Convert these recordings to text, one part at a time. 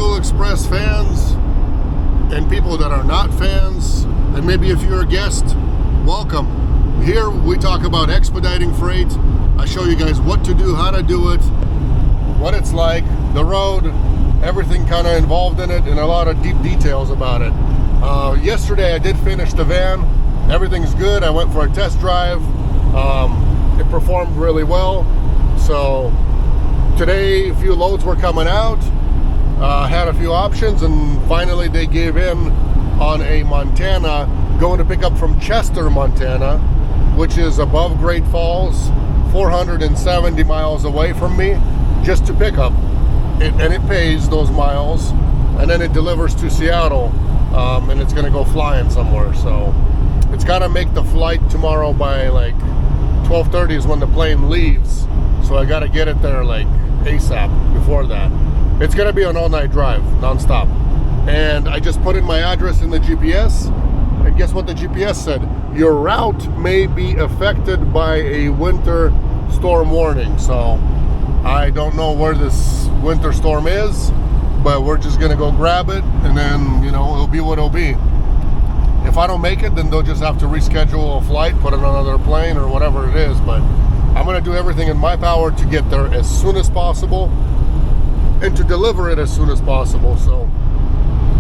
Triangle Express fans and people that are not fans, and maybe if you're a guest, welcome. Here we talk about expediting freight. I show you guys what to do, how to do it, what it's like, the road, everything kind of involved in it, and a lot of deep details about it. Yesterday I did finish the van. Everything's good. I went for a test drive. It performed really well. So today a few loads were coming out. Had a few options, and finally they gave in on a Montana, going to pick up from Chester, Montana, which is above Great Falls, 470 miles away from me, just to pick up. And it pays those miles, and then it delivers to Seattle, and it's going to go flying somewhere. So it's got to make the flight tomorrow by like 12:30 is when the plane leaves. So I got to get it there like ASAP before that. It's going to be an all-night drive, non-stop. And I just put in my address in the GPS, and guess what the GPS said? Your route may be affected by a winter storm warning. So I don't know where this winter storm is, but we're just going to go grab it, and then, you know, it'll be what it'll be. If I don't make it, then they'll just have to reschedule a flight, put it on another plane or whatever it is. But I'm going to do everything in my power to get there as soon as possible and to deliver it as soon as possible. So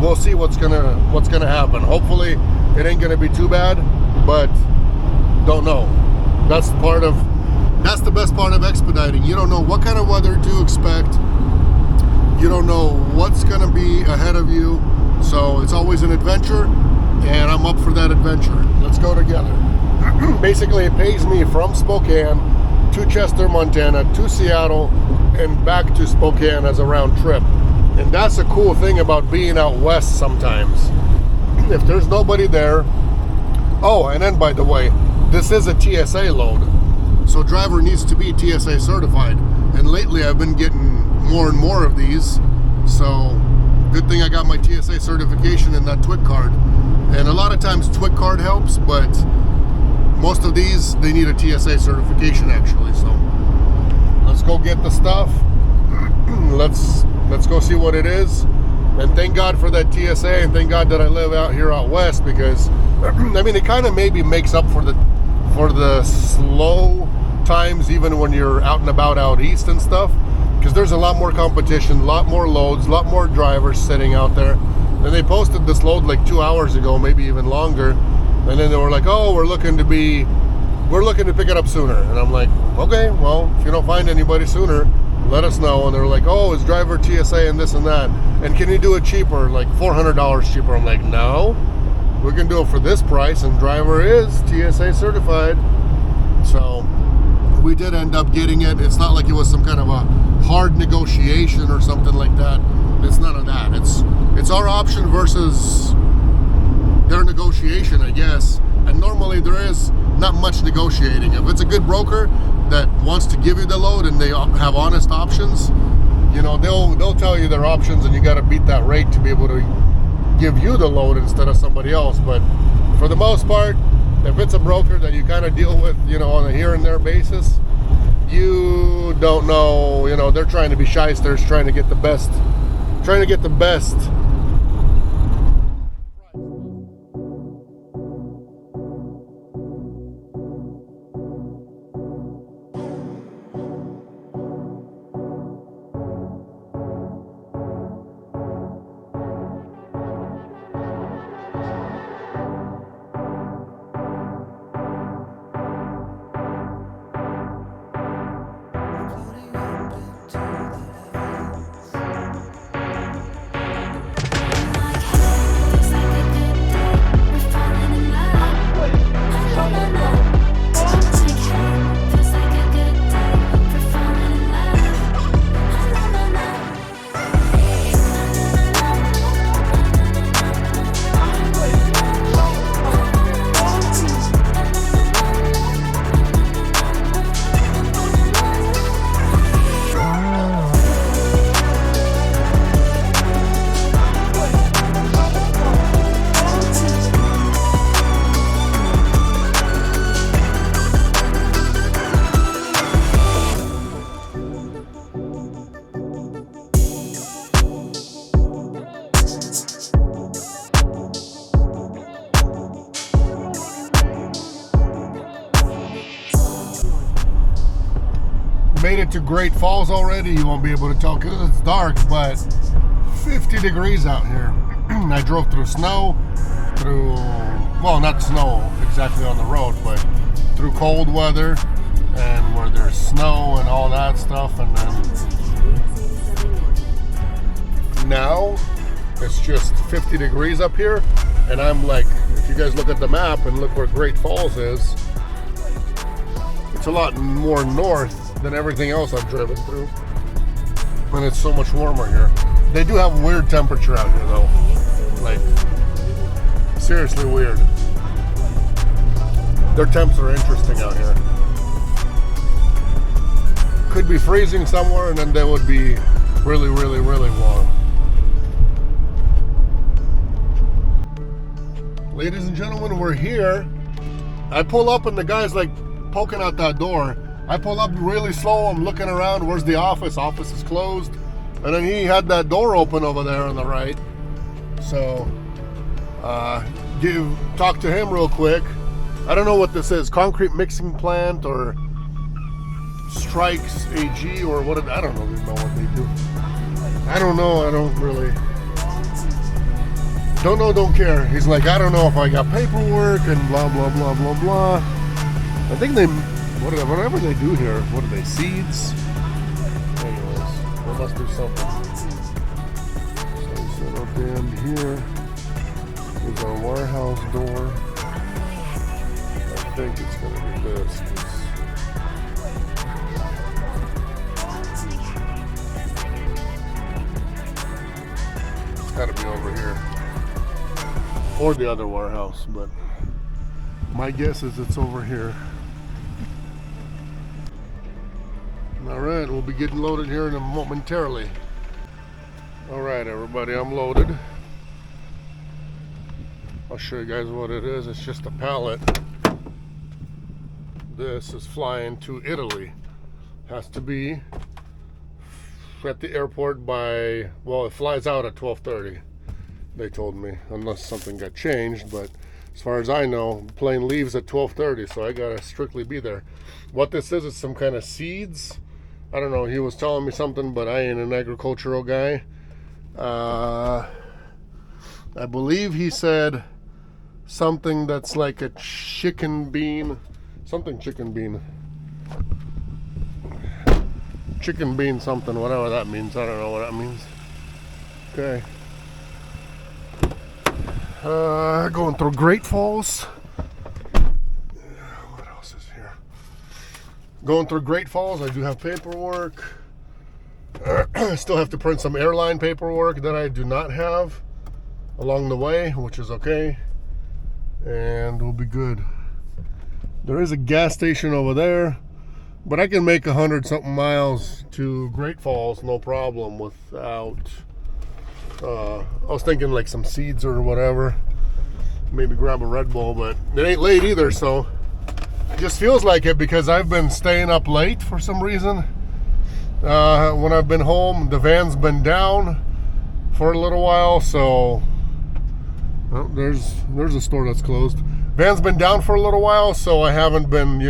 we'll see what's gonna happen. Hopefully it ain't gonna be too bad, but don't know. That's the best part of expediting. You don't know what kind of weather to expect. You don't know what's gonna be ahead of you. So it's always an adventure, and I'm up for that adventure. Let's go together. Basically, it pays me from Spokane to Chester, Montana, to Seattle, and back to Spokane as a round trip. And that's a cool thing about being out west sometimes. If there's nobody there. Oh, and then by the way, this is a TSA load, so driver needs to be TSA certified. And lately I've been getting more and more of these, so good thing I got my TSA certification in that TWIC card. And a lot of times TWIC card helps, but most of these, they need a TSA certification actually. So let's go get the stuff. Let's go see what it is. And thank God for that TSA, and thank God that I live out west, because I mean, it kind of maybe makes up for the slow times even when you're out and about out east and stuff, because there's a lot more competition, a lot more loads, a lot more drivers sitting out there. And they posted this load like 2 hours ago, maybe even longer, and then they were like, oh, we're looking to pick it up sooner. And I'm like, okay, well, if you don't find anybody sooner, let us know. And they're like, oh, is driver TSA and this and that, and can you do it cheaper, like $400 cheaper? I'm like, no, we can do it for this price, and driver is TSA certified. So we did end up getting it. It's not like it was some kind of a hard negotiation or something like that. It's none of that. It's our option versus their negotiation, I guess. And normally there is not much negotiating. If it's a good broker that wants to give you the load and they have honest options, you know, they'll tell you their options, and you got to beat that rate to be able to give you the load instead of somebody else. But for the most part, if it's a broker that you kind of deal with, you know, on a here and there basis, you don't know, you know, they're trying to be shysters, trying to get the best. to Great Falls already, you won't be able to tell because it's dark, but 50 degrees out here. I drove through snow, well, not snow exactly on the road, but through cold weather and where there's snow and all that stuff. And then now it's just 50 degrees up here. And I'm like, if you guys look at the map and look where Great Falls is, it's a lot more north than everything else I've driven through. And it's so much warmer here. They do have weird temperature out here though. Like, seriously weird. Their temps are interesting out here. Could be freezing somewhere and then they would be really, really, really warm. Ladies and gentlemen, we're here. I pull up and the guy's like poking out that door. I pull up really slow. I'm looking around. Where's the office? Office is closed. And then he had that door open over there on the right. So, talk to him real quick. I don't know what this is. Concrete mixing plant or Strikes AG or what? I don't even know what they do. I don't know. I don't really. Don't know, don't care. He's like, I don't know if I got paperwork and blah, blah, blah, blah, blah. I think they, whatever they do here, what are they, seeds? Anyways, there must be something. So he said, okay, I'm here. Here's our warehouse door. I think it's going to be this. It's got to be over here. Or the other warehouse, but my guess is it's over here. All right, we'll be getting loaded here in a momentarily. All right, everybody, I'm loaded. I'll show you guys what it is. It's just a pallet. This is flying to Italy. Has to be at the airport by, well, it flies out at 12:30. They told me, unless something got changed, but as far as I know, the plane leaves at 12:30, so I gotta strictly be there. What this is some kind of seeds. I don't know, he was telling me something, but I ain't an agricultural guy. I believe he said something that's like a chicken bean, something chicken bean, something, whatever that means. I don't know what that means. Okay. Going through Great Falls. What else is here? Going through Great Falls. I do have paperwork. I still have to print some airline paperwork that I do not have along the way, which is okay. And we'll be good. There is a gas station over there, but I can make 100-something miles to Great Falls, no problem, without... I was thinking like some seeds or whatever. Maybe grab a Red Bull, but it ain't late either, so it just feels like it because I've been staying up late for some reason. When I've been home, the van's been down for a little while, so oh, there's a store that's closed. Van's been down for a little while, so I haven't been,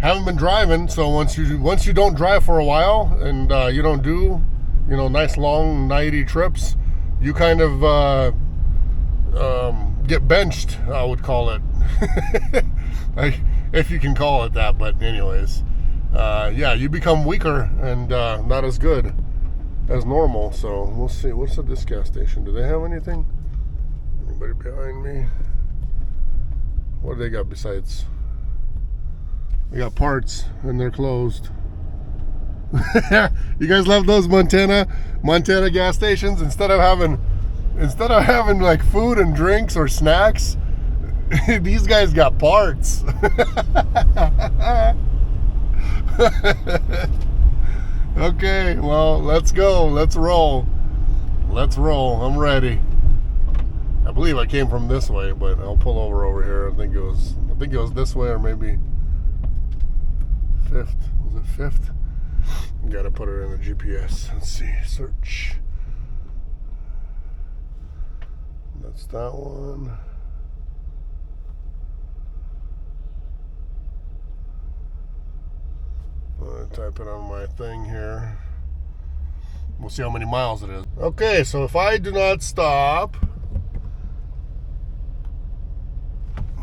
haven't been driving. So once you don't drive for a while and you don't do nice long nighty trips, you kind of get benched, I would call it. If you can call it that. But anyways, yeah, you become weaker and not as good as normal. So we'll see. What's at this gas station? Do they have anything? Anybody behind me? What do they got besides? They got parts and they're closed. You guys love those Montana gas stations? Instead of having like food and drinks or snacks, these guys got parts. Okay, well, let's go. Let's roll. I'm ready. I believe I came from this way, but I'll pull over here. I think it was this way, or maybe fifth. Was it fifth? Gotta put it in the GPS. Let's see. Search. That's that one. gonna type it on my thing here. We'll see how many miles it is. Okay, so if I do not stop,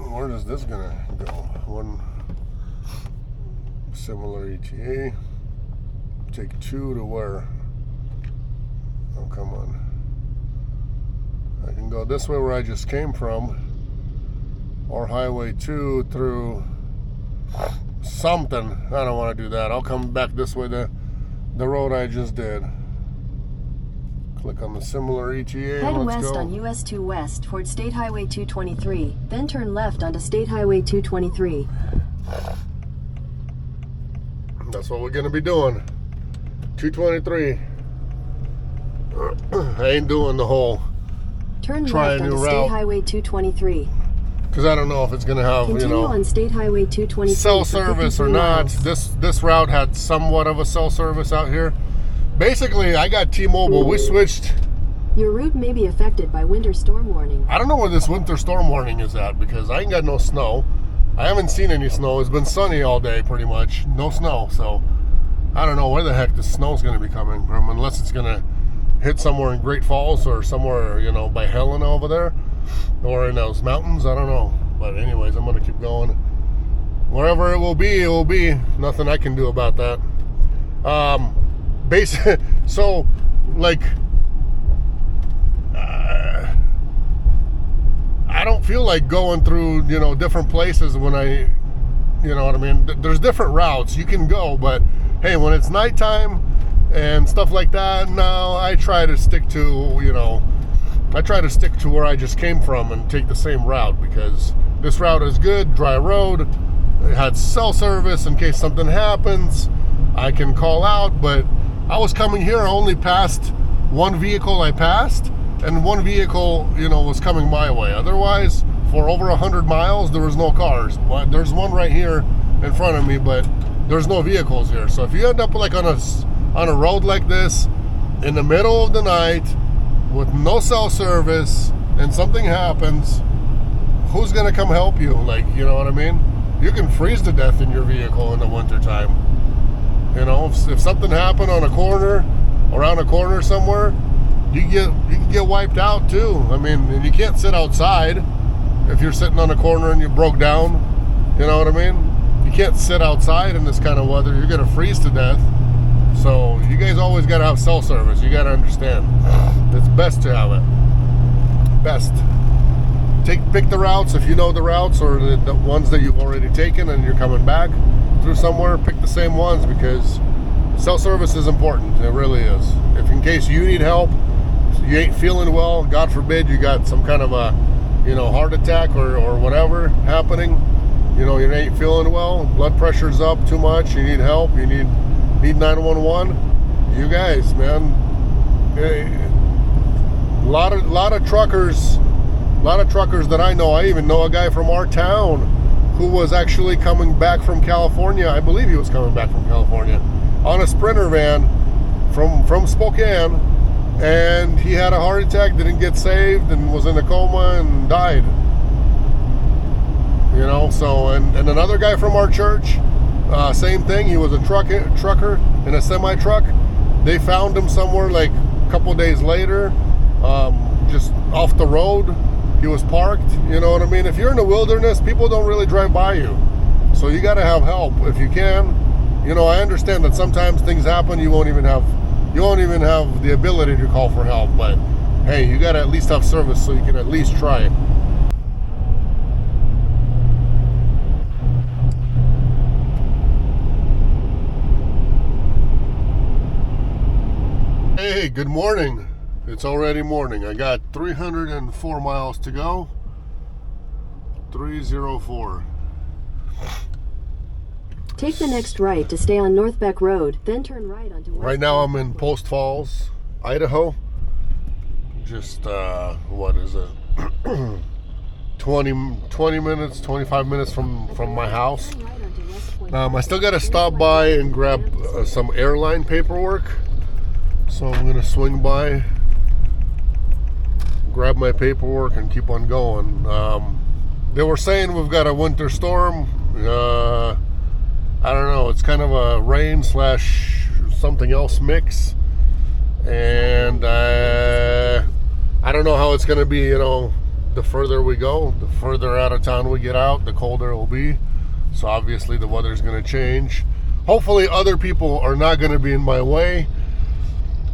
where is this gonna go? One similar ETA. Take 2 to where? Oh, come on. I can go this way where I just came from, or Highway 2 through something. I don't want to do that. I'll come back this way, the road I just did. Click on the similar ETA. Head west on US 2 West toward State Highway 223, then turn left onto State Highway 223. That's what we're going to be doing. 223. I ain't doing the whole turn left onto State Highway 223. Because I don't know if it's going to have, continue on State Highway 223 cell service or not. This route had somewhat of a cell service out here. Basically, I got T-Mobile. We switched. Your route may be affected by winter storm warning. I don't know where this winter storm warning is at because I ain't got no snow. I haven't seen any snow. It's been sunny all day pretty much. No snow. So I don't know where the heck the snow's going to be coming from, unless it's going to hit somewhere in Great Falls or somewhere, you know, by Helena over there or in those mountains. I don't know. But anyways, I'm going to keep going. Wherever it will be, it will be. Nothing I can do about that. So, like, I don't feel like going through, you know, different places when I, you know what I mean? There's different routes you can go, but hey, when it's nighttime and stuff like that, no, I try to stick to, you know, where I just came from and take the same route, because this route is good, dry road. It had cell service in case something happens. I can call out, but I was coming here, I only passed one vehicle I passed, and one vehicle, you know, was coming my way. Otherwise, for over 100 miles, there was no cars. There's one right here in front of me, but there's no vehicles here. So if you end up like on a road like this, in the middle of the night, with no cell service, and something happens, who's gonna come help you? Like, you know what I mean? You can freeze to death in your vehicle in the wintertime. You know, if something happened on a corner, around a corner somewhere, you can get wiped out too. I mean, and you can't sit outside if you're sitting on a corner and you broke down. You know what I mean? You can't sit outside in this kind of weather. You're gonna freeze to death. So you guys always gotta have cell service. You gotta understand. It's best to have it. Best. Pick the routes if you know the routes, or the ones that you've already taken and you're coming back through somewhere. Pick the same ones, because cell service is important. It really is. If in case you need help, you ain't feeling well, God forbid you got some kind of a, you know, heart attack or whatever happening, you know, you ain't feeling well, blood pressure's up too much, you need help, you need 911. You guys, man, a lot of truckers that I know. I even know a guy from our town who was actually coming back from California. I believe he was coming back from California on a Sprinter van from Spokane, and he had a heart attack, didn't get saved, and was in a coma and died. You know, so, and another guy from our church, same thing. He was a trucker in a semi-truck. They found him somewhere like a couple days later, just off the road. He was parked. You know what I mean? If you're in the wilderness, people don't really drive by you. So you got to have help if you can. You know, I understand that sometimes things happen, you won't even have the ability to call for help, but hey, you got to at least have service so you can at least try it. Hey, good morning. It's already morning. I got 304 miles to go. 304. Take the next right to stay on North Beck Road, then turn right onto West. Right now I'm in Post Falls, Idaho. Just, what is it? 20 minutes, 25 minutes from my house. I still got to stop by and grab some airline paperwork. So I'm going to swing by, grab my paperwork, and keep on going. They were saying we've got a winter storm. I don't know, it's kind of a rain slash something else mix. And I don't know how it's going to be, you know, the further we go, the further out of town we get out, the colder it will be. So obviously the weather's going to change. Hopefully other people are not going to be in my way.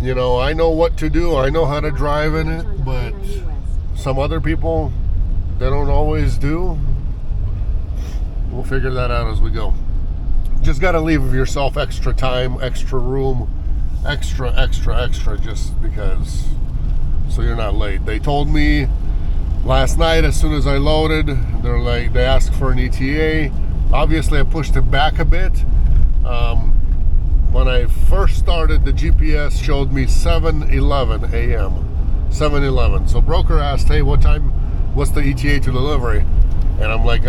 You know, I know what to do. I know how to drive in it, but some other people, they don't always do. We'll figure that out as we go. Just got to leave yourself extra time, extra room, extra, just because, so you're not late. They told me last night as soon as I loaded, they're like, they asked for an ETA. Obviously I pushed it back a bit. When I first started, the GPS showed me 7:11 a.m. 7:11. So broker asked, hey, what time, what's the ETA to delivery? And I'm like,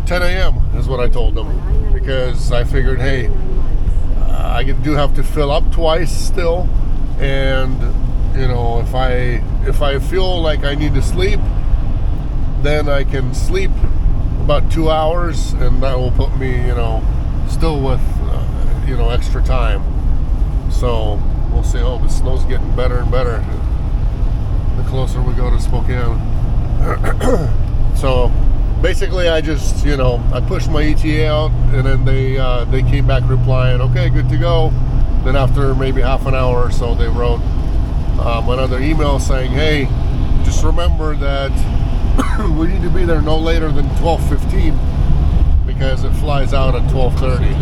10 a.m. is what I told them, because I figured, hey, I do have to fill up twice still, and you know, if I feel like I need to sleep, then I can sleep about 2 hours, and that will put me, you know, still with you know, extra time. So we'll see. Oh, the snow's getting better and better the closer we go to Spokane. So basically I just, you know, I pushed my ETA out, and then they came back replying, okay, good to go. Then after maybe half an hour or so, they wrote another email saying, hey, just remember that we need to be there no later than 12:15 because it flies out at 12:30.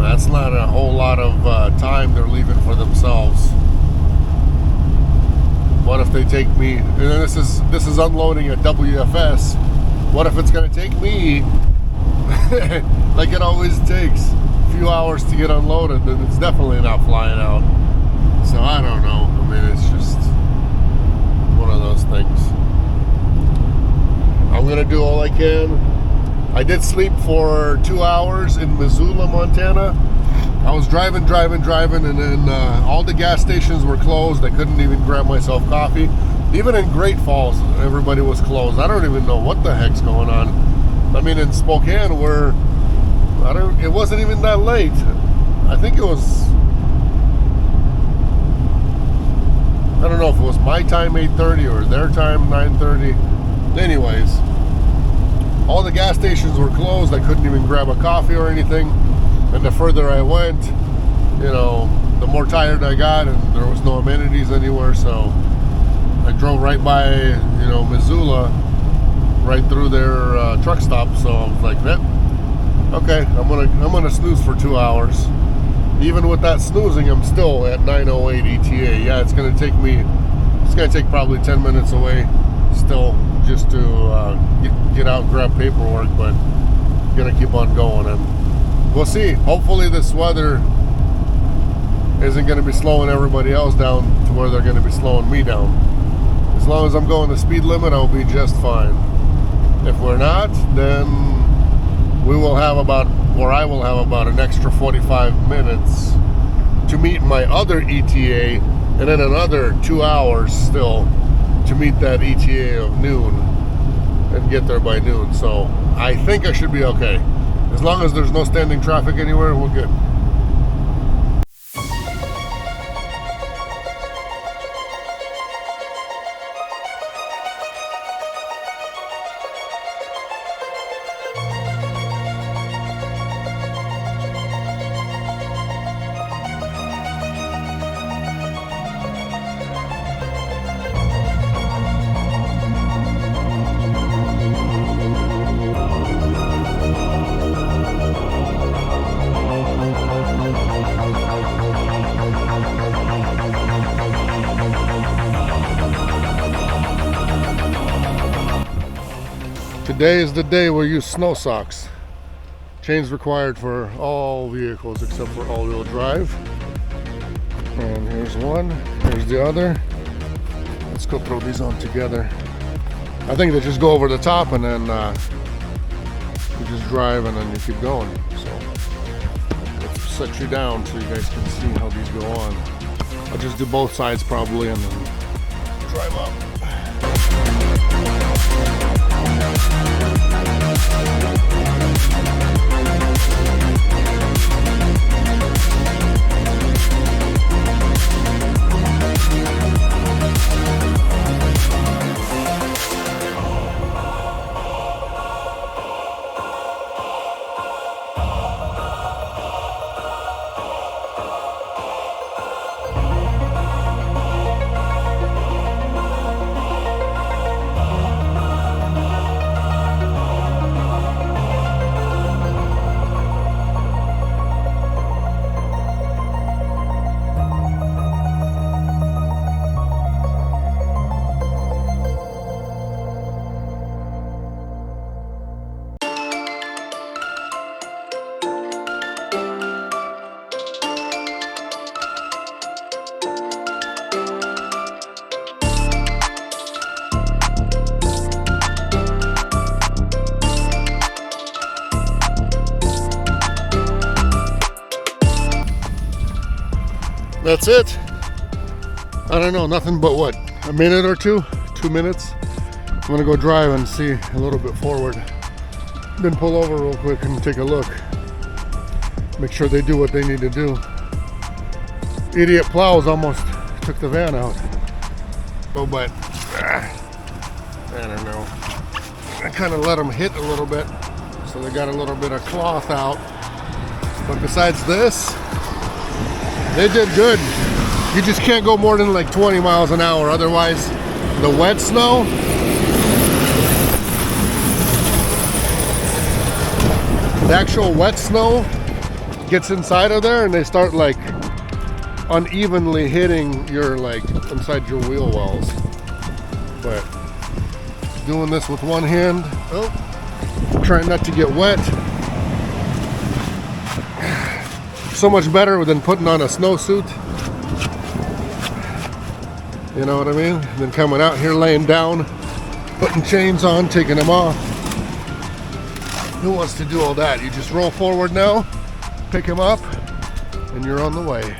That's not a whole lot of time they're leaving for themselves. What if they take me, and then this is unloading at WFS, what if it's going to take me like it always takes a few hours to get unloaded? Then it's definitely not flying out. So I don't know. I mean, it's just one of those things. I'm going to do all I can. I did sleep for 2 hours in Missoula, Montana. I was driving, and then all the gas stations were closed. I couldn't even grab myself coffee. Even in Great Falls, everybody was closed. I don't even know what the heck's going on. I mean, in Spokane, it wasn't even that late. I think it was, I don't know if it was my time 8:30 or their time 9:30. Anyways, all the gas stations were closed. I couldn't even grab a coffee or anything. And the further I went, you know, the more tired I got, and there was no amenities anywhere. So I drove right by, you know, Missoula, right through their truck stop. So I was like, okay, I'm gonna snooze for 2 hours. Even with that snoozing, I'm still at 9:08 ETA. Yeah, it's gonna take probably 10 minutes away still, just to get out and grab paperwork, but I'm gonna keep on going, and we'll see. Hopefully this weather isn't going to be slowing everybody else down to where they're going to be slowing me down. As long as I'm going the speed limit, I'll be just fine. If we're not, then I will have about an extra 45 minutes to meet my other ETA, and then another 2 hours still to meet that ETA of noon and get there by noon. So I think I should be okay. As long as there's no standing traffic anywhere, we're good. Today is the day we'll use snow socks. Chains required for all vehicles except for all-wheel drive. And here's one, here's the other. Let's go throw these on together. I think they just go over the top, and then you just drive and then you keep going. So let's set you down so you guys can see how these go on. I'll just do both sides probably and then drive up. That's it. I don't know, nothing but what, a minute or two? 2 minutes? I'm gonna go drive and see a little bit forward. Then pull over real quick and take a look. Make sure they do what they need to do. Idiot plows almost took the van out. Oh, but I don't know. I kind of let them hit a little bit, so they got a little bit of cloth out. But besides this, they did good. You just can't go more than like 20 miles an hour. Otherwise, the wet snow, the actual wet snow gets inside of there and they start like unevenly hitting your like inside your wheel wells. But doing this with one hand, trying not to get wet. So much better than putting on a snowsuit. You know what I mean? Than coming out here laying down, putting chains on, taking them off. Who wants to do all that? You just roll forward now, pick him up, and you're on the way.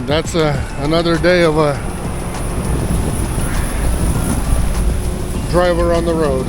That's another day of a driver on the road.